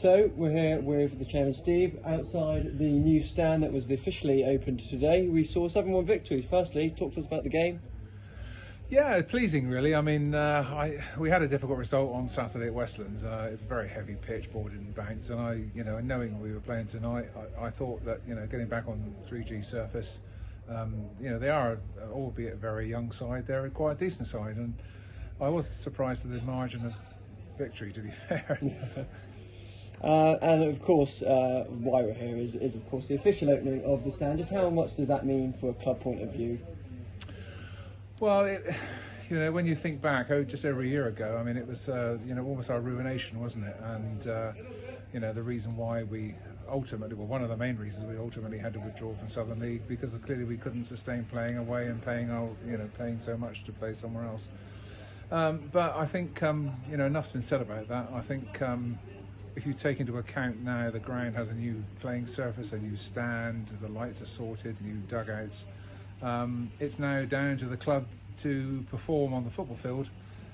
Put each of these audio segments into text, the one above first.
So we're here with the Chairman Steve outside the new stand that was officially opened today. We saw 7-1 victory. Firstly, talk to us about the game. Yeah, pleasing really. I mean, we had a difficult result on Saturday at Westlands. It was a very heavy pitch, ball didn't bounce, and knowing we were playing tonight, I thought that getting back on 3G surface, they are, albeit a very young side, they're quite a decent side, and I was surprised at the margin of victory, to be fair. And of course, why we're here is of course the official opening of the stand. Just how much does that mean for a club point of view? Well, when you think back, just over a year ago, I mean, it was almost our ruination, wasn't it? And the reason why we ultimately, well, one of the main reasons we ultimately had to withdraw from Southern League, because clearly we couldn't sustain playing away and paying so much to play somewhere else. But I think enough's been said about that. I think if you take into account now the ground has a new playing surface, a new stand, the lights are sorted, new dugouts. It's now down to the club to perform on the football field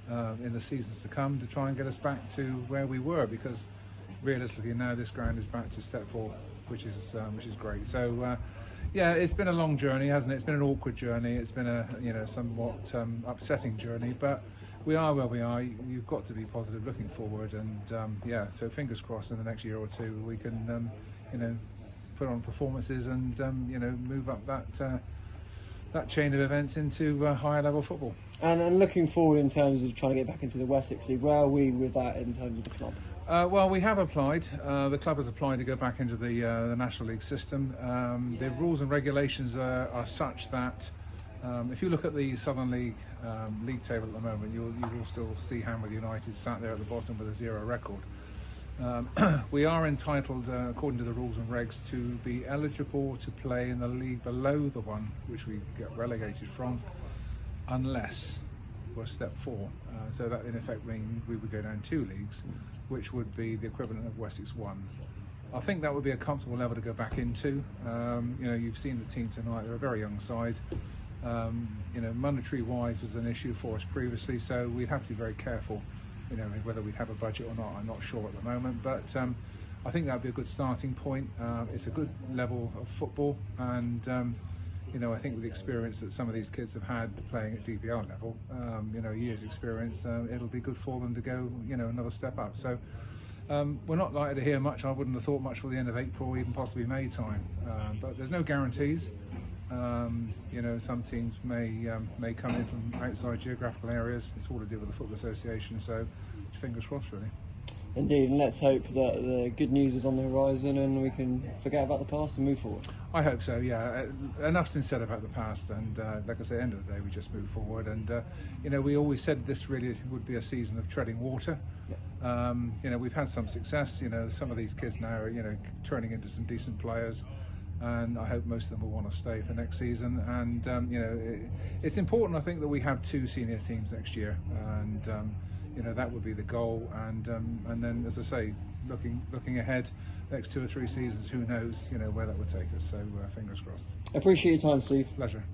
in the seasons to come to try and get us back to where we were, because realistically now this ground is back to step 4, which is great. So it's been a long journey, hasn't it? It's been an awkward journey. It's been a somewhat upsetting journey, but we are where we are. You've got to be positive looking forward, and so fingers crossed in the next year or two we can put on performances and move up that chain of events into higher level football. And looking forward in terms of trying to get back into the Wessex League, where are we with that in terms of the club? Well, we have applied. The club has applied to go back into the National League system. The rules and regulations are such that if you look at the Southern League league table at the moment, you will still see Hamworthy United sat there at the bottom with a 0 record. We are entitled, according to the rules and regs, to be eligible to play in the league below the one which we get relegated from, unless we're step 4. So that in effect means we would go down 2 leagues, which would be the equivalent of Wessex 1. I think that would be a comfortable level to go back into. You've seen the team tonight; they're a very young side. Monetary wise was an issue for us previously, so we'd have to be very careful. Whether we'd have a budget or not, I'm not sure at the moment, but I think that would be a good starting point. It's a good level of football, and I think with the experience that some of these kids have had playing at DPL level, years experience, it'll be good for them to go another step up. So we're not likely to hear much. I wouldn't have thought much for the end of April, even possibly May time, but there's no guarantees. Some teams may come in from outside geographical areas. It's all to do with the Football Association, so fingers crossed really. Indeed, and let's hope that the good news is on the horizon and we can forget about the past and move forward. I hope so, yeah. Enough's been said about the past, and like I say, at the end of the day we just move forward, and we always said this really would be a season of treading water. Yeah. We've had some success. Some of these kids now are turning into some decent players, and I hope most of them will want to stay for next season. And it's important, I think, that we have 2 senior teams next year, and that would be the goal. And then, as I say, looking ahead, next 2 or 3 seasons, who knows, where that would take us. So fingers crossed. Appreciate your time, Steve. Pleasure.